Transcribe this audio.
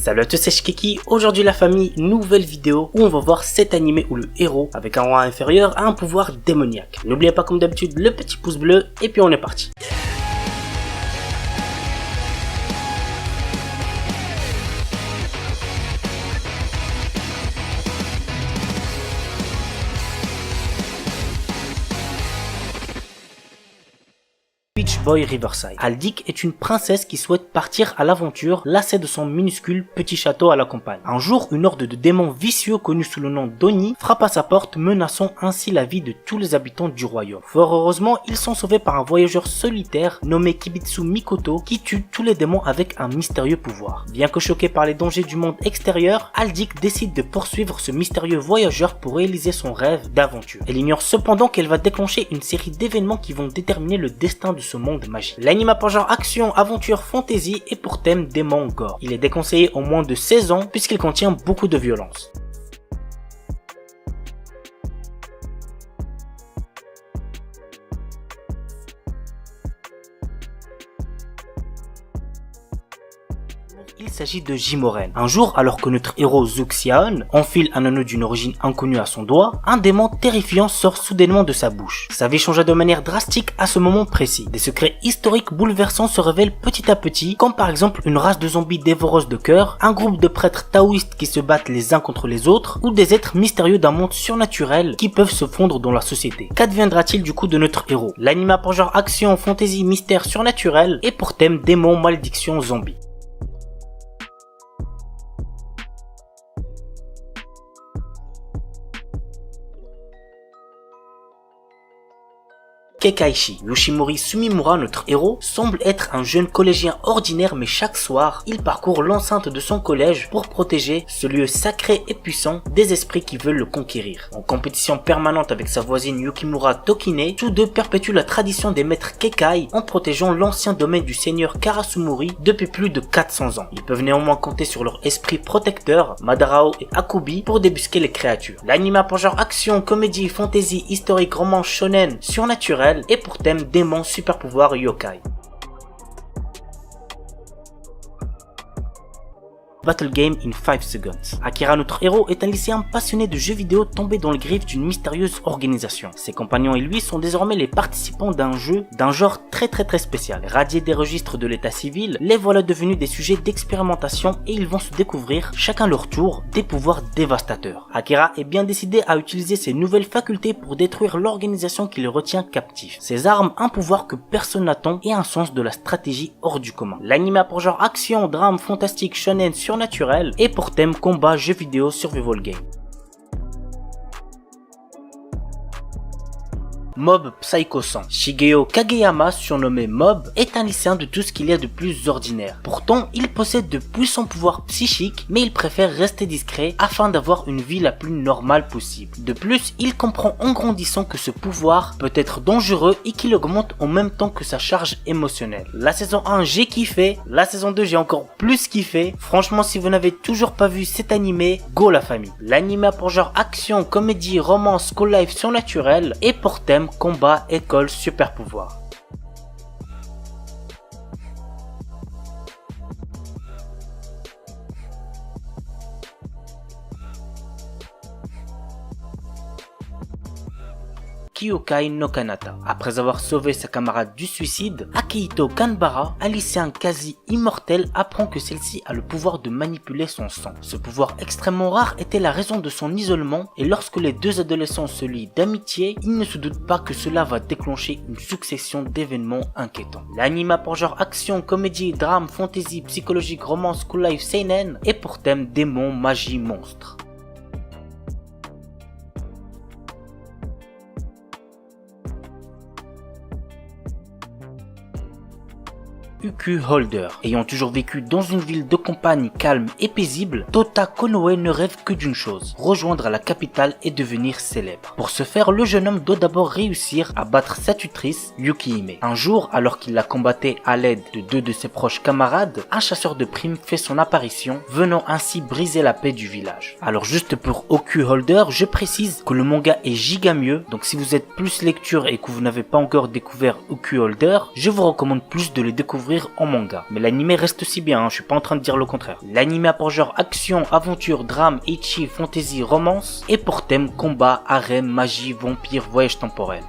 Salut à tous, c'est Shikeki. Aujourd'hui la famille, nouvelle vidéo où on va voir cet animé où le héros, avec un rang inférieur, a un pouvoir démoniaque. N'oubliez pas comme d'habitude le petit pouce bleu et puis on est parti. Peach Boy Riverside. Aldic est une princesse qui souhaite partir à l'aventure, lassée de son minuscule petit château à la campagne. Un jour, une horde de démons vicieux connus sous le nom d'Oni frappe à sa porte, menaçant ainsi la vie de tous les habitants du royaume. Fort heureusement, ils sont sauvés par un voyageur solitaire nommé Kibitsu Mikoto qui tue tous les démons avec un mystérieux pouvoir. Bien que choqué par les dangers du monde extérieur, Aldic décide de poursuivre ce mystérieux voyageur pour réaliser son rêve d'aventure. Elle ignore cependant qu'elle va déclencher une série d'événements qui vont déterminer le destin de ce monde magique. L'anime a pour genre action, aventure, fantasy et pour thème démon gore. Il est déconseillé au moins de 16 ans puisqu'il contient beaucoup de violence. Il s'agit de Jimoren. Un jour, alors que notre héros Zuxiaon enfile un anneau d'une origine inconnue à son doigt, un démon terrifiant sort soudainement de sa bouche. Sa vie changea de manière drastique à ce moment précis. Des secrets historiques bouleversants se révèlent petit à petit, comme par exemple une race de zombies dévoreuses de cœur, un groupe de prêtres taoïstes qui se battent les uns contre les autres, ou des êtres mystérieux d'un monde surnaturel qui peuvent se fondre dans la société. Qu'adviendra-t-il du coup de notre héros? L'anime a pour genre action, fantasy, mystère surnaturel et pour thème démon, malédiction, zombie. Kekaishi. Yoshimori Sumimura, notre héros, semble être un jeune collégien ordinaire, mais chaque soir, il parcourt l'enceinte de son collège pour protéger ce lieu sacré et puissant des esprits qui veulent le conquérir. En compétition permanente avec sa voisine Yukimura Tokine, tous deux perpétuent la tradition des maîtres Kekai en protégeant l'ancien domaine du seigneur Karasumori depuis plus de 400 ans. Ils peuvent néanmoins compter sur leur esprit protecteur, Madarao et Akubi, pour débusquer les créatures. L'anime a pour genre action, comédie, fantasy, historique, roman, shonen, surnaturel et pour thème démon, super pouvoir, yokai. Battle Game in 5 Seconds. Akira, notre héros, est un lycéen passionné de jeux vidéo tombé dans les griffes d'une mystérieuse organisation. Ses compagnons et lui sont désormais les participants d'un jeu d'un genre très spécial. Radiés des registres de l'état civil, les voilà devenus des sujets d'expérimentation et ils vont se découvrir, chacun leur tour, des pouvoirs dévastateurs. Akira est bien décidé à utiliser ses nouvelles facultés pour détruire l'organisation qui le retient captif. Ses armes, un pouvoir que personne n'attend et un sens de la stratégie hors du commun. L'anime a pour genre action, drame, fantastique, shonen, surnaturel et pour thème combat, jeux vidéo, survival game. Mob Psycho 100. Shigeo Kageyama, surnommé Mob, est un lycéen de tout ce qu'il y a de plus ordinaire. Pourtant, il possède de puissants pouvoirs psychiques, mais il préfère rester discret afin d'avoir une vie la plus normale possible. De plus, il comprend en grandissant que ce pouvoir peut être dangereux et qu'il augmente en même temps que sa charge émotionnelle. La saison 1, j'ai kiffé. La saison 2, j'ai encore plus kiffé. Franchement, si vous n'avez toujours pas vu cet animé, go la famille. L'anime a pour genre action, comédie, romance, school life surnaturel et pour thème combat, école, super pouvoir. Kyokai no Kanata. Après avoir sauvé sa camarade du suicide, Akihito Kanbara, un lycéen quasi immortel, apprend que celle-ci a le pouvoir de manipuler son sang. Ce pouvoir extrêmement rare était la raison de son isolement et lorsque les deux adolescents se lient d'amitié, ils ne se doutent pas que cela va déclencher une succession d'événements inquiétants. L'anime a pour genre action, comédie, drame, fantasy, psychologique, romance, school life, seinen et pour thème démon, magie, monstre. Uku Holder. Ayant toujours vécu dans une ville de campagne calme et paisible, Tota Konoe ne rêve que d'une chose, rejoindre la capitale et devenir célèbre. Pour ce faire, le jeune homme doit d'abord réussir à battre sa tutrice, Yukihime. Un jour, alors qu'il la combattait à l'aide de deux de ses proches camarades, un chasseur de primes fait son apparition, venant ainsi briser la paix du village. Alors juste pour Uku Holder, je précise que le manga est giga mieux, donc si vous êtes plus lecture et que vous n'avez pas encore découvert Uku Holder, je vous recommande plus de le découvrir découvrir en manga. Mais l'anime reste aussi bien, je suis pas en train de dire le contraire. L'anime a pour genre action, aventure, drame, ecchi, fantasy, romance, et pour thème combat, harem, magie, vampire, voyage temporel.